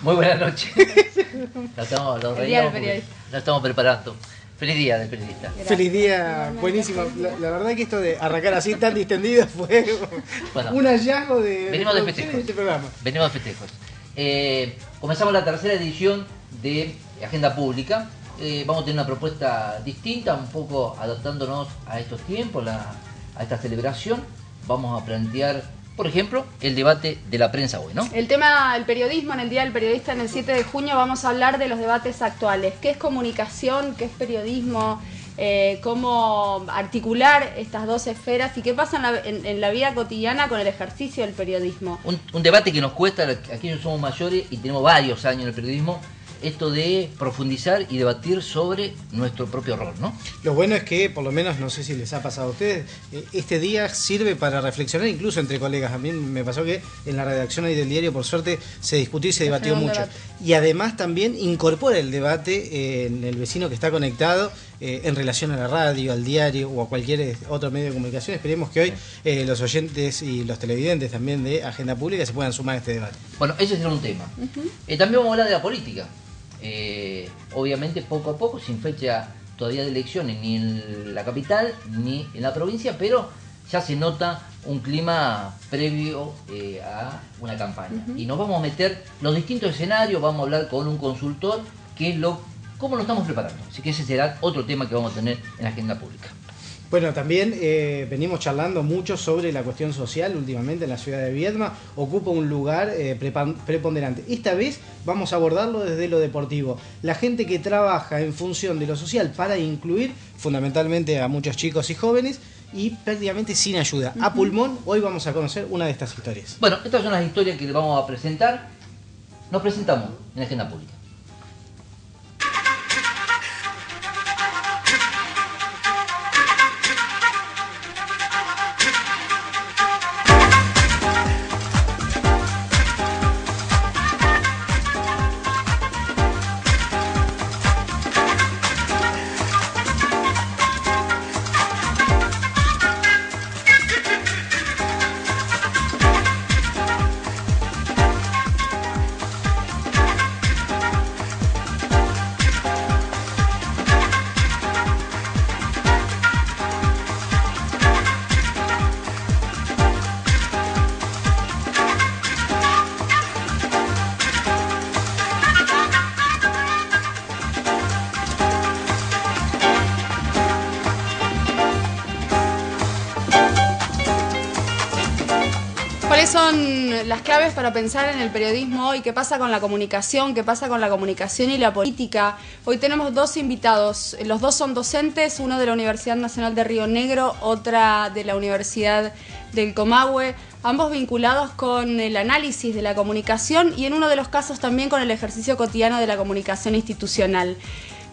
Muy buenas noches. Lo estamos preparando. Feliz día del periodista. Gracias. Feliz día, buenísimo. La verdad que esto de arrancar así tan distendido fue un hallazgo venimos de festejos. Este programa. Venimos de festejos. Comenzamos la tercera edición de Agenda Pública. Vamos a tener una propuesta distinta, un poco adaptándonos a estos tiempos, a esta celebración. Vamos a plantear, por ejemplo, el debate de la prensa hoy, ¿no? El tema del periodismo, en el Día del Periodista, en el 7 de junio, vamos a hablar de los debates actuales. ¿Qué es comunicación? ¿Qué es periodismo? Cómo articular estas dos esferas y qué pasa en la vida cotidiana con el ejercicio del periodismo. Un debate que nos cuesta a quienes somos mayores y tenemos varios años en el periodismo, esto de profundizar y debatir sobre nuestro propio rol, ¿no? Lo bueno es que, por lo menos, no sé si les ha pasado a ustedes, este día sirve para reflexionar incluso entre colegas. A mí me pasó que en la redacción ahí del diario, por suerte, se discutió y se debatió mucho. Y además también incorpora el debate en el vecino que está conectado en relación a la radio, al diario o a cualquier otro medio de comunicación. Esperemos que hoy los oyentes y los televidentes también de Agenda Pública se puedan sumar a este debate. Bueno, ese será un tema. También vamos a hablar de la política. Obviamente poco a poco, sin fecha todavía de elecciones ni en la capital ni en la provincia, pero ya se nota un clima previo a una campaña. Y nos vamos a meter los distintos escenarios, vamos a hablar con un consultor cómo lo estamos preparando. Así que ese será otro tema que vamos a tener en la agenda pública. Bueno, también venimos charlando mucho sobre la cuestión social últimamente en la ciudad de Viedma. Ocupa un lugar preponderante. Esta vez vamos a abordarlo desde lo deportivo. La gente que trabaja en función de lo social para incluir fundamentalmente a muchos chicos y jóvenes y prácticamente sin ayuda. A pulmón, hoy vamos a conocer una de estas historias. Bueno, estas son las historias que le vamos a presentar. Nos presentamos en la agenda pública. ¿Cuáles son las claves para pensar en el periodismo hoy? ¿Qué pasa con la comunicación? ¿Qué pasa con la comunicación y la política? Hoy tenemos dos invitados. Los dos son docentes, uno de la Universidad Nacional de Río Negro, otra de la Universidad del Comahue, ambos vinculados con el análisis de la comunicación y en uno de los casos también con el ejercicio cotidiano de la comunicación institucional.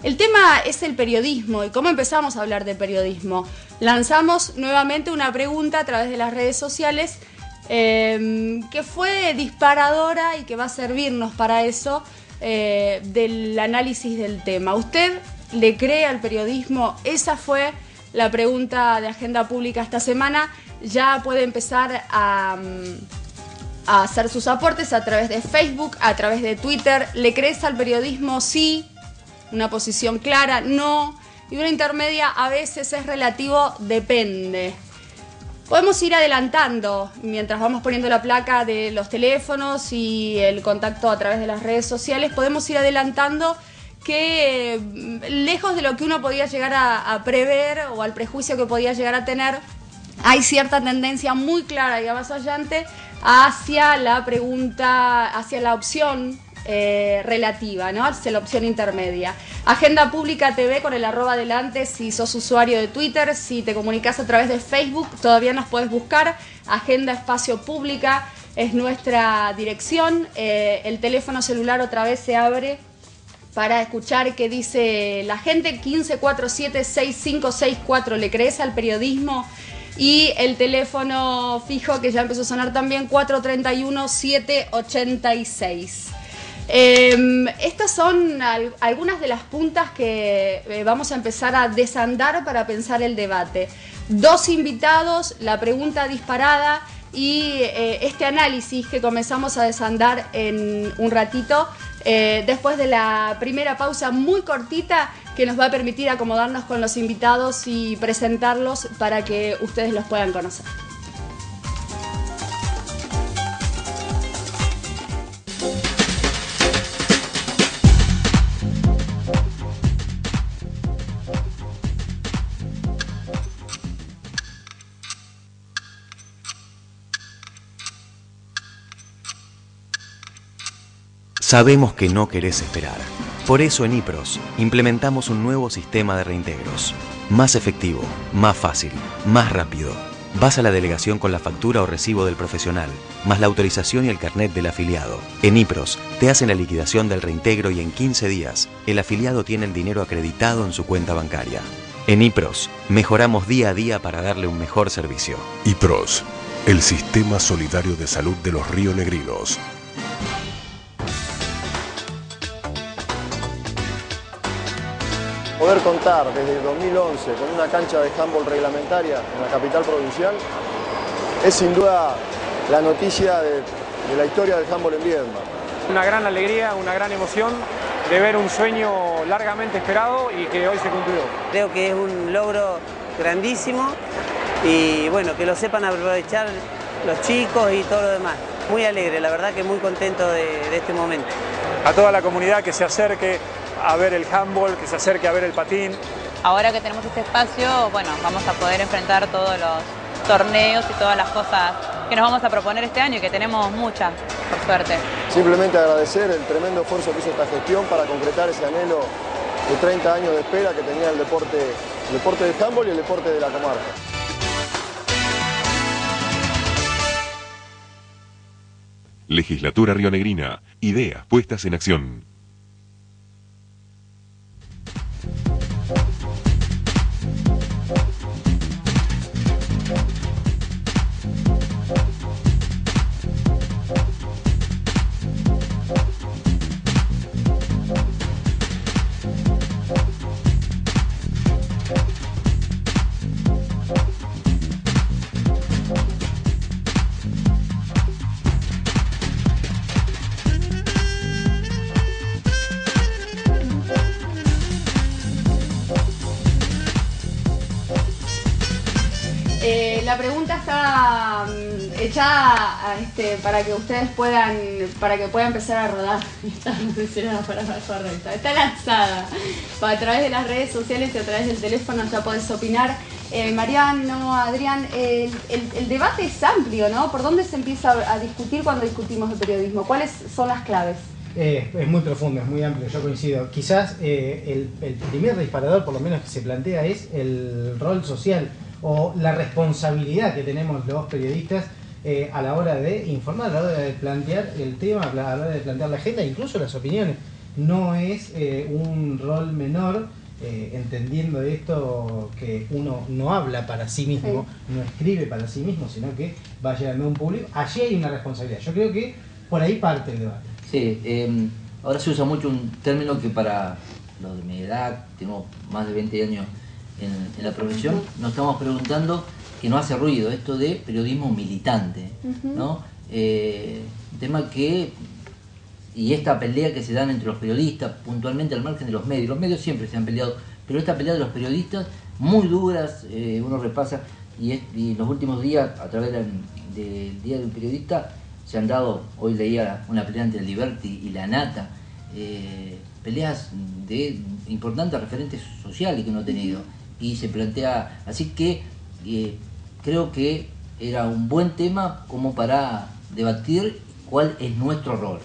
El tema es el periodismo y cómo empezamos a hablar de periodismo. Lanzamos nuevamente una pregunta a través de las redes sociales que fue disparadora y que va a servirnos para eso del análisis del tema. ¿Usted le cree al periodismo? Esa fue la pregunta de Agenda Pública esta semana. Ya puede empezar a hacer sus aportes a través de Facebook, a través de Twitter. ¿Le crees al periodismo? Sí. Una posición clara, no. Y una intermedia a veces es relativo, depende. Podemos ir adelantando mientras vamos poniendo la placa de los teléfonos y el contacto a través de las redes sociales. Podemos ir adelantando que lejos de lo que uno podía llegar a prever o al prejuicio que podía llegar a tener, hay cierta tendencia muy clara y avasallante hacia la pregunta, hacia la opción relativa, ¿no? Hacia la opción intermedia. Agenda Pública TV con el @ adelante si sos usuario de Twitter. Si te comunicas a través de Facebook todavía nos puedes buscar. Agenda Espacio Pública es nuestra dirección. El teléfono celular otra vez se abre para escuchar qué dice la gente. 1547-6564. ¿Le crees al periodismo? Y el teléfono fijo que ya empezó a sonar también, 431-786. Estas son algunas de las puntas que vamos a empezar a desandar para pensar el debate. Dos invitados, la pregunta disparada, y este análisis que comenzamos a desandar en un ratito, después de la primera pausa muy cortita que nos va a permitir acomodarnos con los invitados y presentarlos para que ustedes los puedan conocer. Sabemos que no querés esperar. Por eso en IPROS implementamos un nuevo sistema de reintegros. Más efectivo, más fácil, más rápido. Vas a la delegación con la factura o recibo del profesional, más la autorización y el carnet del afiliado. En IPROS te hacen la liquidación del reintegro y en 15 días el afiliado tiene el dinero acreditado en su cuenta bancaria. En IPROS mejoramos día a día para darle un mejor servicio. IPROS, el Sistema Solidario de Salud de los Rionegrinos. Poder contar desde el 2011 con una cancha de handball reglamentaria en la capital provincial es sin duda la noticia de la historia del handball en Viedma. Una gran alegría, una gran emoción de ver un sueño largamente esperado y que hoy se cumplió. Creo que es un logro grandísimo y bueno, que lo sepan aprovechar los chicos y todo lo demás. Muy alegre, la verdad que muy contento de este momento. A toda la comunidad que se acerque a ver el handball, que se acerque a ver el patín. Ahora que tenemos este espacio, bueno, vamos a poder enfrentar todos los torneos y todas las cosas que nos vamos a proponer este año y que tenemos muchas, por suerte. Simplemente agradecer el tremendo esfuerzo que hizo esta gestión para concretar ese anhelo de 30 años de espera que tenía el deporte del handball y el deporte de la comarca. Legislatura rionegrina. Ideas puestas en acción. La pregunta está hecha para que ustedes puedan empezar a rodar. Está lanzada. A través de las redes sociales y a través del teléfono ya podés opinar. Mariano, Adrián, el debate es amplio, ¿no? ¿Por dónde se empieza a discutir cuando discutimos de periodismo? ¿Cuáles son las claves? Es muy profundo, es muy amplio, yo coincido. Quizás el primer disparador, por lo menos que se plantea, es el rol social o la responsabilidad que tenemos los periodistas a la hora de informar, a la hora de plantear el tema, a la hora de plantear la agenda, incluso las opiniones. No es un rol menor, entendiendo esto que uno no habla para sí mismo, no escribe para sí mismo, sino que va llegando a un público. Allí hay una responsabilidad. Yo creo que por ahí parte el debate. Sí, ahora se usa mucho un término que para los de mi edad, tengo más de 20 años en la profesión, nos estamos preguntando que no hace ruido esto de periodismo militante, ¿no? Un tema que, y esta pelea que se dan entre los periodistas, puntualmente al margen de los medios siempre se han peleado, pero esta pelea de los periodistas, muy duras, uno repasa, y en los últimos días, a través del Día del Periodista, se han dado, hoy leía una pelea entre el Liberty y la Nata, peleas de importantes referentes sociales que uno ha tenido, y se plantea, así que creo que era un buen tema como para debatir cuál es nuestro rol.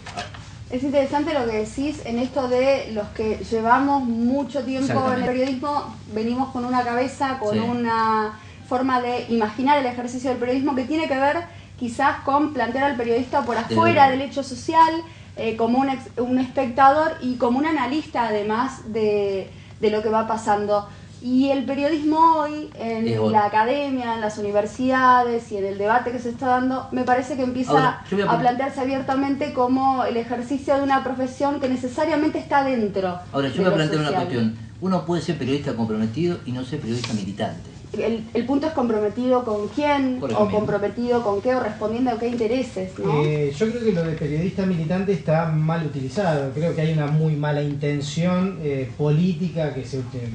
Es interesante lo que decís en esto de los que llevamos mucho tiempo en el periodismo, venimos con una cabeza, con una forma de imaginar el ejercicio del periodismo que tiene que ver quizás con plantear al periodista por afuera del hecho social, como un espectador y como un analista además de lo que va pasando. Y el periodismo hoy, en la academia, en las universidades y en el debate que se está dando, me parece que empieza a plantearse abiertamente como el ejercicio de una profesión que necesariamente está dentro. Ahora, yo voy a plantear una cuestión. Uno puede ser periodista comprometido y no ser periodista militante. el punto es comprometido con quién, o comprometido con qué, o respondiendo a qué intereses, ¿no? Yo creo que lo de periodista militante está mal utilizado. Creo que hay una muy mala intención política que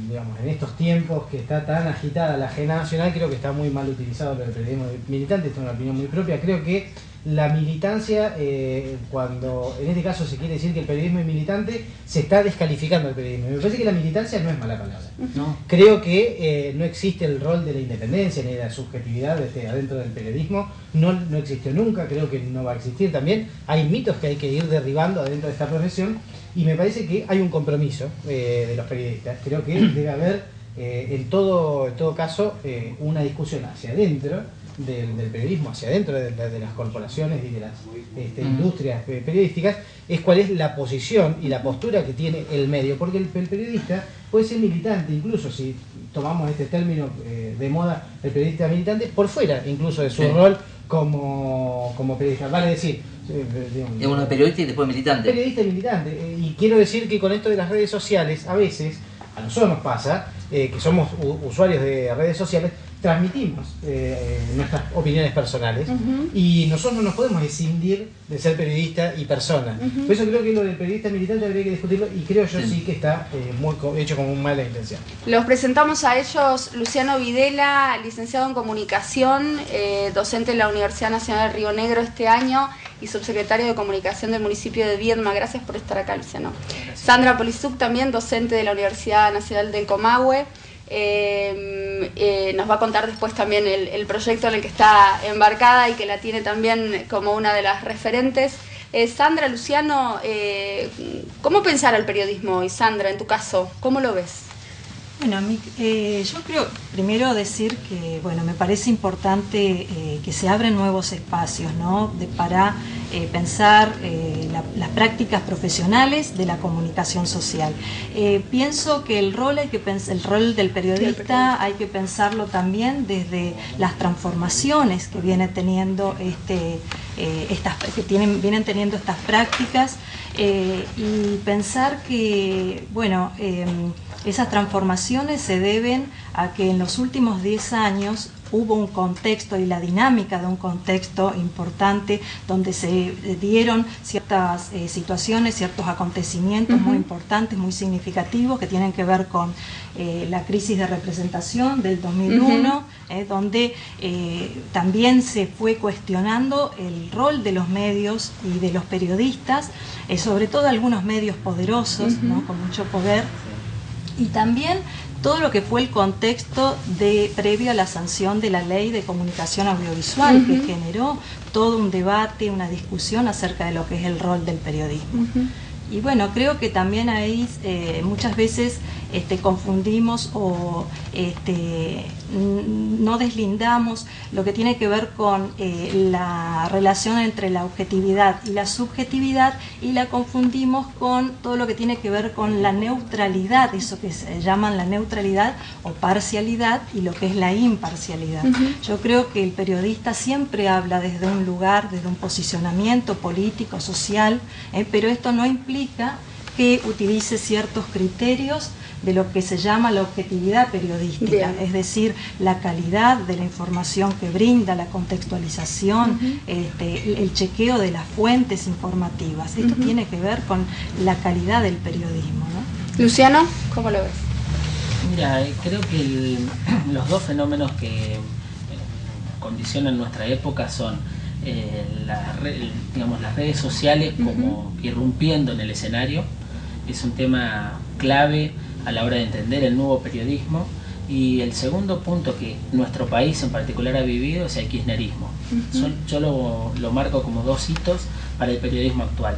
digamos, en estos tiempos que está tan agitada la agenda nacional, creo que está muy mal utilizado lo del periodismo militante. Esto es una opinión muy propia. Creo que la militancia, cuando en este caso se quiere decir que el periodismo es militante, se está descalificando el periodismo. Me parece que la militancia no es mala palabra. No. Creo que no existe el rol de la independencia ni de la subjetividad adentro del periodismo. No existió nunca, creo que no va a existir también. Hay mitos que hay que ir derribando adentro de esta profesión y me parece que hay un compromiso de los periodistas. Creo que debe haber en todo caso una discusión hacia adentro del periodismo, hacia adentro de las corporaciones y de las industrias periodísticas, es cuál es la posición y la postura que tiene el medio, porque el periodista puede ser militante, incluso si tomamos este término de moda, el periodista militante, por fuera incluso de su rol como periodista, vale decir, es uno periodista y después militante. Periodista y militante, y quiero decir que con esto de las redes sociales, a veces, a nosotros nos pasa, que somos usuarios de redes sociales, transmitimos nuestras opiniones personales y nosotros no nos podemos escindir de ser periodista y persona. Por eso creo que lo del periodista militante habría que discutirlo y creo yo sí que está hecho con mala intención. Los presentamos a ellos: Luciano Videla, licenciado en Comunicación, docente en la Universidad Nacional de Río Negro este año y subsecretario de Comunicación del municipio de Viedma. Gracias por estar acá, Luciano. Gracias. Sandra Polizuk, también docente de la Universidad Nacional del Comahue. Nos va a contar después también el proyecto en el que está embarcada y que la tiene también como una de las referentes. Sandra, Luciano, ¿cómo pensar al periodismo hoy? Sandra, en tu caso, ¿cómo lo ves? Bueno, yo creo, primero decir que, bueno, me parece importante que se abren nuevos espacios, ¿no? para pensar las prácticas profesionales de la comunicación social. Pienso que el rol del periodista hay que pensarlo también desde las transformaciones que viene teniendo vienen teniendo estas prácticas y pensar que, bueno, esas transformaciones se deben a que en los últimos 10 años hubo un contexto y la dinámica de un contexto importante donde se dieron ciertas situaciones, ciertos acontecimientos muy importantes, muy significativos que tienen que ver con la crisis de representación del 2001, donde también se fue cuestionando el rol de los medios y de los periodistas, sobre todo algunos medios poderosos, ¿no? Con mucho poder, y también todo lo que fue el contexto previo a la sanción de la Ley de Comunicación Audiovisual, que generó todo un debate, una discusión acerca de lo que es el rol del periodismo. Y bueno, creo que también ahí muchas veces confundimos o no deslindamos lo que tiene que ver con la relación entre la objetividad y la subjetividad, y la confundimos con todo lo que tiene que ver con la neutralidad, eso que se llaman la neutralidad o parcialidad, y lo que es la imparcialidad. Yo creo que el periodista siempre habla desde un lugar, desde un posicionamiento político, social, pero esto no implica que utilice ciertos criterios de lo que se llama la objetividad periodística, es decir, la calidad de la información que brinda, la contextualización, el chequeo de las fuentes informativas. Esto tiene que ver con la calidad del periodismo, ¿no? Luciano, ¿cómo lo ves? Mira, creo que los dos fenómenos que condicionan nuestra época son las redes sociales como irrumpiendo en el escenario. Es un tema clave a la hora de entender el nuevo periodismo, y el segundo punto que nuestro país en particular ha vivido es el kirchnerismo. Yo lo marco como dos hitos para el periodismo actual,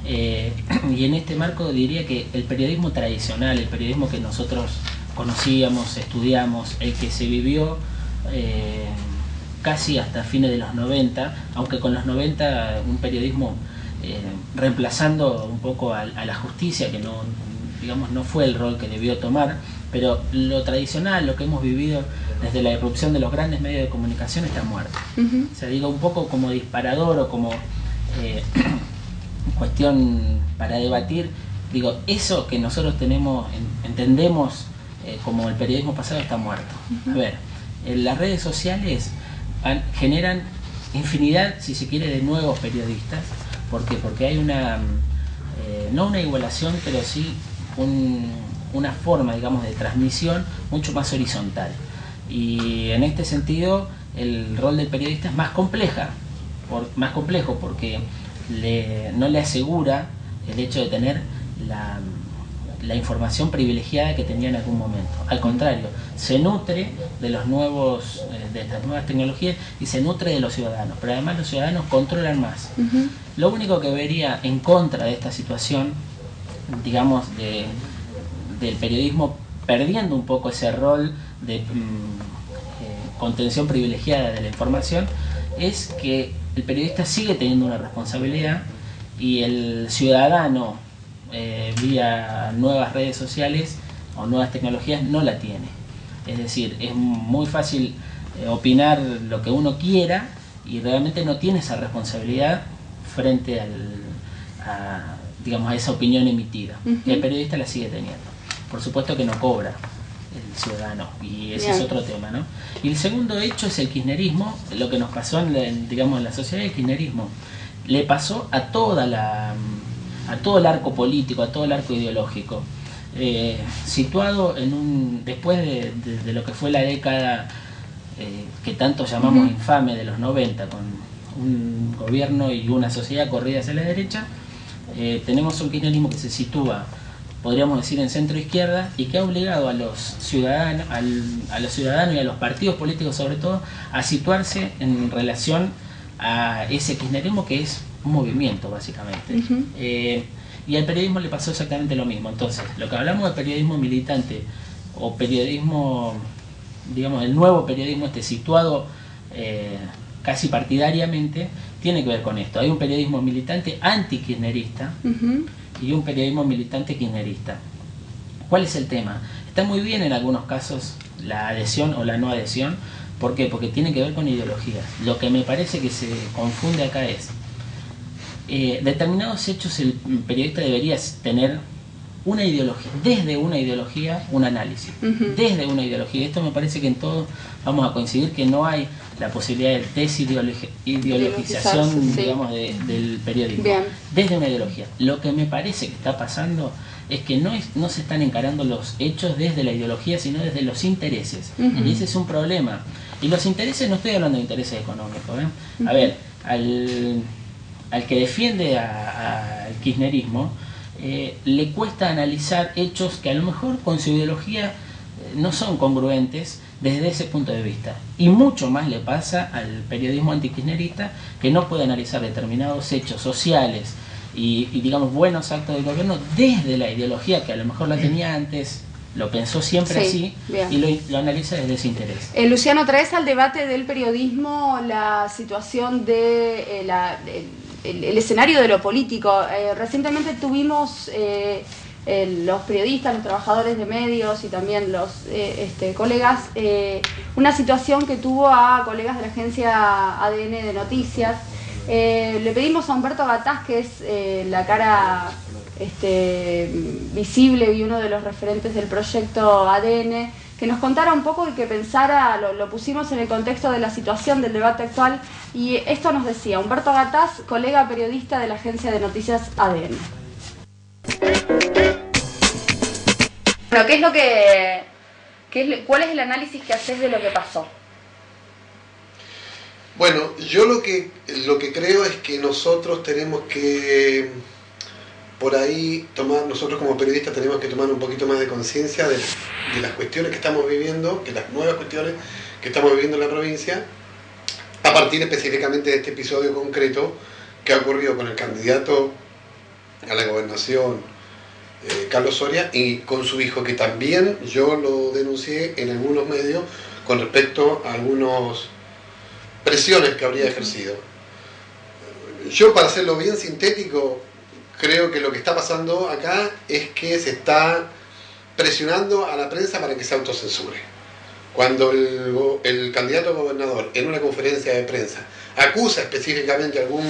y en este marco diría que el periodismo tradicional, el periodismo que nosotros conocíamos, estudiamos, el que se vivió casi hasta fines de los 90, aunque con los 90 un periodismo reemplazando un poco a la justicia, que no fue el rol que debió tomar, pero lo tradicional, lo que hemos vivido desde la irrupción de los grandes medios de comunicación está muerto. O sea, digo, un poco como disparador o como cuestión para debatir, digo, eso que nosotros entendemos como el periodismo pasado está muerto. A ver, las redes sociales generan infinidad, si se quiere, de nuevos periodistas. ¿Por qué? Porque hay no una igualación, pero sí una forma, digamos, de transmisión mucho más horizontal. Y en este sentido, el rol del periodista es más complejo porque no le asegura el hecho de tener la información privilegiada que tenía en algún momento. Al contrario, se nutre de estas nuevas tecnologías y se nutre de los ciudadanos, pero además los ciudadanos controlan más. Lo único que vería en contra de esta situación, digamos, del periodismo perdiendo un poco ese rol de contención privilegiada de la información, es que el periodista sigue teniendo una responsabilidad y el ciudadano vía nuevas redes sociales o nuevas tecnologías no la tiene. Es decir, es muy fácil opinar lo que uno quiera y realmente no tiene esa responsabilidad frente digamos, a esa opinión emitida. Y el periodista la sigue teniendo. Por supuesto que no cobra el ciudadano, y ese es otro tema, ¿no? Y el segundo hecho es el kirchnerismo. Lo que nos pasó digamos, en la sociedad del kirchnerismo le pasó a todo el arco político, a todo el arco ideológico, situado después de lo que fue la década que tanto llamamos infame de los 90, con un gobierno y una sociedad corrida hacia la derecha. Tenemos un kirchnerismo que se sitúa, podríamos decir, en centro izquierda, y que ha obligado a los ciudadanos y a los partidos políticos sobre todo a situarse en relación a ese kirchnerismo, que es un movimiento básicamente. Y al periodismo le pasó exactamente lo mismo. Entonces, lo que hablamos de periodismo militante o periodismo, digamos, el nuevo periodismo situado casi partidariamente, tiene que ver con esto. Hay un periodismo militante anti-kirchnerista y un periodismo militante kirchnerista. ¿Cuál es el tema? Está muy bien en algunos casos la adhesión o la no adhesión. ¿Por qué? Porque tiene que ver con ideologías. Lo que me parece que se confunde acá es determinados hechos el periodista debería tener una ideología, desde una ideología, un análisis, desde una ideología. Esto me parece que en todo vamos a coincidir que no hay la posibilidad de desideologización, digamos, del periodismo. Bien. Desde una ideología. Lo que me parece que está pasando es que no se están encarando los hechos desde la ideología, sino desde los intereses. Y ese es un problema. Y los intereses, no estoy hablando de intereses económicos. A ver, al que defiende al kirchnerismo, le cuesta analizar hechos que a lo mejor con su ideología no son congruentes desde ese punto de vista. Y mucho más le pasa al periodismo antikirchnerista, que no puede analizar determinados hechos sociales y digamos, buenos actos del gobierno desde la ideología que a lo mejor la tenía antes, lo pensó siempre así, bien, y lo analiza desde ese interés. Luciano, traes al debate del periodismo la situación de el escenario de lo político. Recientemente tuvimos los periodistas, los trabajadores de medios y también los colegas, una situación que tuvo a colegas de la agencia ADN de Noticias. Le pedimos a Humberto Gataz, que es la cara visible y uno de los referentes del proyecto ADN, que nos contara un poco y que pensara, lo pusimos en el contexto de la situación del debate actual, y esto nos decía Humberto Gataz, colega periodista de la agencia de noticias ADN. Bueno, ¿cuál es el análisis que haces de lo que pasó? Bueno, yo lo que creo es que nosotros tenemos que, por ahí, nosotros como periodistas tenemos que tomar un poquito más de conciencia de las cuestiones que estamos viviendo, de las nuevas cuestiones que estamos viviendo en la provincia, a partir específicamente de este episodio concreto que ha ocurrido con el candidato a la gobernación, Carlos Soria, y con su hijo, que también yo lo denuncié en algunos medios con respecto a algunas presiones que habría ejercido. Yo, para hacerlo bien sintético, creo que lo que está pasando acá es que se está presionando a la prensa para que se autocensure. Cuando el candidato a gobernador, en una conferencia de prensa, acusa específicamente a algún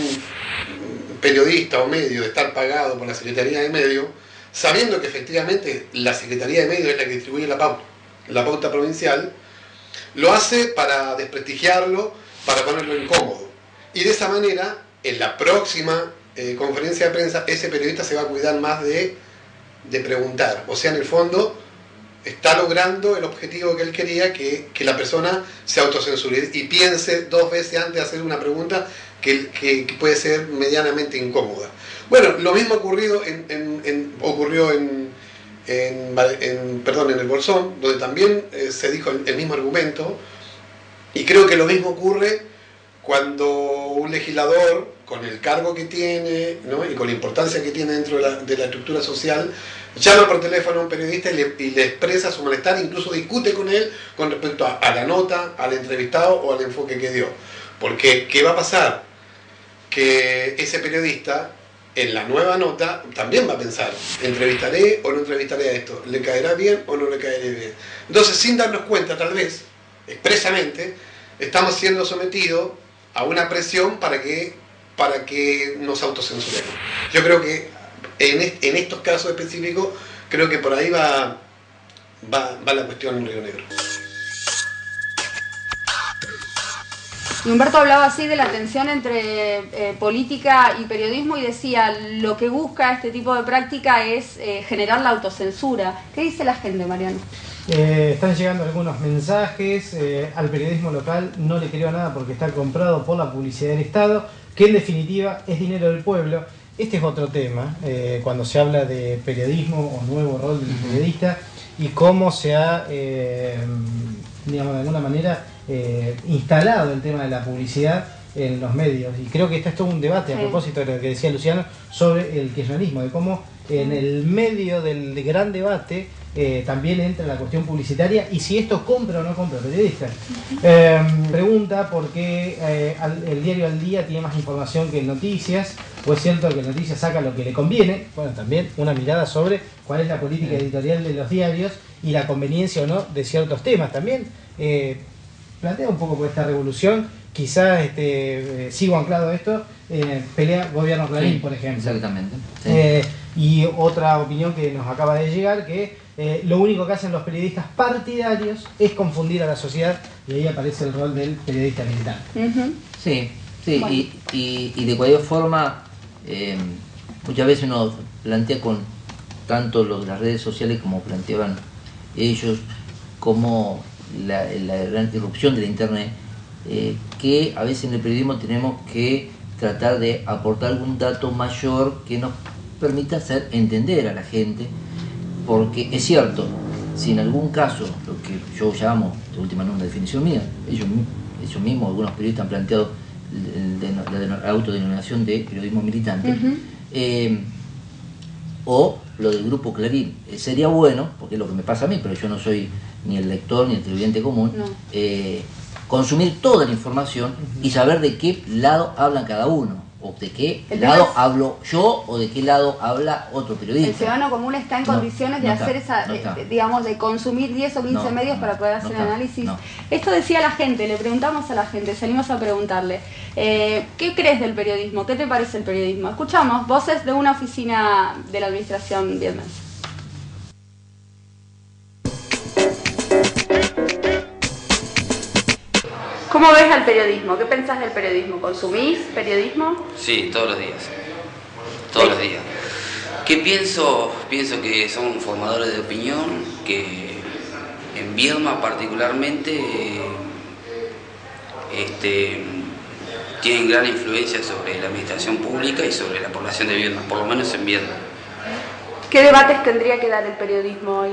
periodista o medio de estar pagado por la Secretaría de Medios, sabiendo que efectivamente la Secretaría de Medios es la que distribuye la pauta provincial, lo hace para desprestigiarlo, para ponerlo incómodo. Y de esa manera, en la próxima conferencia de prensa, ese periodista se va a cuidar más de preguntar. O sea, en el fondo, está logrando el objetivo que él quería, que la persona se autocensure y piense 2 veces antes de hacer una pregunta que puede ser medianamente incómoda. Bueno, lo mismo ocurrió en el Bolsón, donde también se dijo el mismo argumento, y creo que lo mismo ocurre cuando un legislador, con el cargo que tiene, ¿no?, y con la importancia que tiene dentro de la estructura social, llama por teléfono a un periodista y le expresa su malestar, incluso discute con él con respecto a la nota, al entrevistado o al enfoque que dio. Porque, ¿qué va a pasar? Que ese periodista, en la nueva nota, también va a pensar, ¿entrevistaré o no entrevistaré a esto? ¿Le caerá bien o no le caerá bien? Entonces, sin darnos cuenta, tal vez, expresamente, estamos siendo sometidos a una presión para que nos autocensuremos. Yo creo que en estos casos específicos, creo que por ahí va la cuestión en Río Negro. Y Humberto hablaba así de la tensión entre política y periodismo y decía, lo que busca este tipo de práctica es generar la autocensura. ¿Qué dice la gente, Mariano? Están llegando algunos mensajes. Al periodismo local no le creo nada porque está comprado por la publicidad del Estado, que en definitiva es dinero del pueblo. Este es otro tema, cuando se habla de periodismo o nuevo rol del periodista y cómo se ha, digamos, de alguna manera instalado el tema de la publicidad en los medios. Y creo que este es todo un debate, a propósito de lo que decía Luciano, sobre el kirchnerismo, de cómo en el medio del gran debate también entra la cuestión publicitaria y si esto compra o no compra periodistas. Pregunta por qué el diario Al Día tiene más información que el Noticias, o es cierto que el Noticias saca lo que le conviene. Bueno, también una mirada sobre cuál es la política editorial de los diarios y la conveniencia o no de ciertos temas. También plantea un poco por esta revolución, quizás sigo anclado a esto, pelea gobierno Clarín, por ejemplo. Exactamente. Y otra opinión que nos acaba de llegar, que lo único que hacen los periodistas partidarios es confundir a la sociedad, y ahí aparece el rol del periodista militar. Sí, bueno. Y de cualquier forma, muchas veces uno plantea con tanto las redes sociales como planteaban ellos, como la gran irrupción de la internet, que a veces en el periodismo tenemos que tratar de aportar algún dato mayor que nos permita hacer entender a la gente, porque es cierto, si en algún caso, lo que yo llamo, de última no una definición mía, ellos mismos, algunos periodistas han planteado la autodenominación de periodismo militante, o lo del grupo Clarín, sería bueno, porque es lo que me pasa a mí, pero yo no soy ni el lector ni el televidente común, consumir toda la información y saber de qué lado hablan cada uno, o de qué lado hablo yo, o de qué lado habla otro periodista. El ciudadano común está en condiciones de hacer digamos, de consumir 10 o 15 medios para poder hacer análisis. Esto decía la gente, le preguntamos a la gente, salimos a preguntarle, ¿qué crees del periodismo? ¿Qué te parece el periodismo? Escuchamos voces de una oficina de la administración vietnamesa. ¿Cómo ves al periodismo? ¿Qué pensás del periodismo? ¿Consumís periodismo? Sí, todos los días. Todos los días. ¿Qué pienso? Pienso que son formadores de opinión, que en Viedma particularmente tienen gran influencia sobre la administración pública y sobre la población de Viedma, por lo menos en Viedma. ¿Qué debates tendría que dar el periodismo hoy?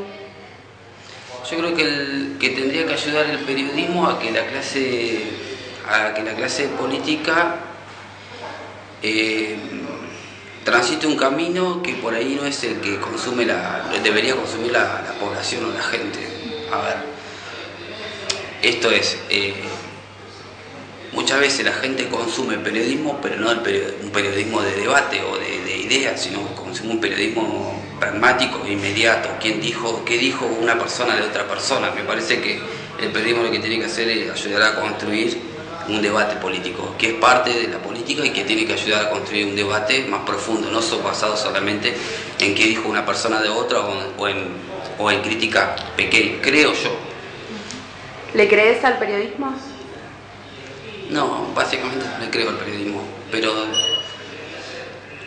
Yo creo que tendría que ayudar el periodismo a que la clase política transite un camino que por ahí no es el que debería consumir la población o la gente. A ver, esto es, muchas veces la gente consume periodismo, pero no un periodismo de debate o de ideas, sino consume un periodismo pragmático e inmediato. ¿Qué dijo una persona de otra persona? Me parece que el periodismo lo que tiene que hacer es ayudar a construir un debate político, que es parte de la política y que tiene que ayudar a construir un debate más profundo, no basado solamente en qué dijo una persona de otra o en crítica pequeña, creo yo. ¿Le crees al periodismo? No, básicamente no le creo al periodismo, pero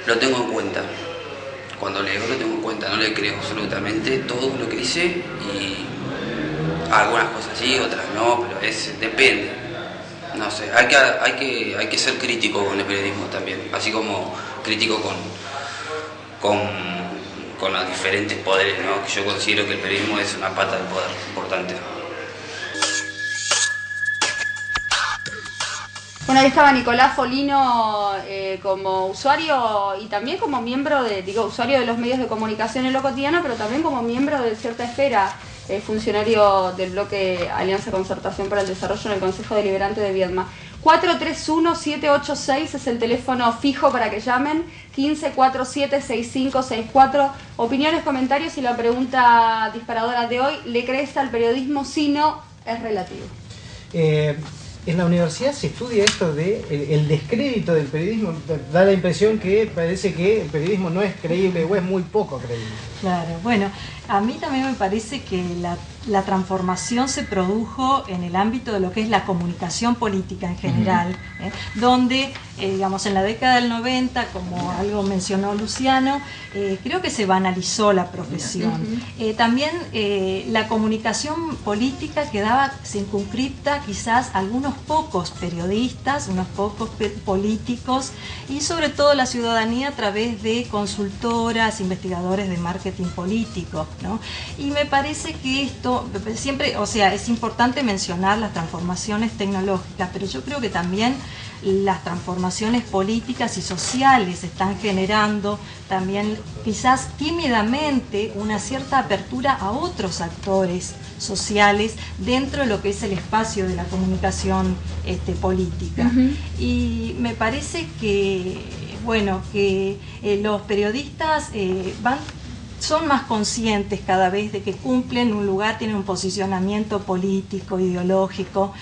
lo tengo en cuenta. Cuando leo lo tengo en cuenta, no le creo absolutamente todo lo que dice y algunas cosas sí, otras no, pero depende. No sé, hay que ser crítico con el periodismo también, así como crítico con los diferentes poderes, ¿no? Que yo considero que el periodismo es una pata del poder importante. Bueno, ahí estaba Nicolás Folino como usuario y también como miembro usuario de los medios de comunicación en lo cotidiano, pero también como miembro de cierta esfera, funcionario del bloque Alianza Concertación para el Desarrollo en el Consejo Deliberante de Viedma. 431-786 es el teléfono fijo para que llamen, 1547-6564. Opiniones, comentarios y la pregunta disparadora de hoy: ¿le crees al periodismo? Si no, es relativo. En la universidad se estudia esto de el descrédito del periodismo. Da la impresión que parece que el periodismo no es creíble o es muy poco creíble. Claro, bueno, a mí también me parece que la transformación se produjo en el ámbito de lo que es la comunicación política en general, donde, digamos, en la década del 90, como algo mencionó Luciano, creo que se banalizó la profesión. También la comunicación política quedaba circunscripta quizás a algunos pocos periodistas, unos pocos políticos y sobre todo la ciudadanía a través de consultoras, investigadores de marketing político, ¿no? Y me parece que esto siempre, o sea, es importante mencionar las transformaciones tecnológicas, pero yo creo que también las transformaciones políticas y sociales están generando también quizás tímidamente una cierta apertura a otros actores sociales dentro de lo que es el espacio de la comunicación política. Y me parece que, bueno, que los periodistas son más conscientes cada vez de que cumplen un lugar, tienen un posicionamiento político, ideológico,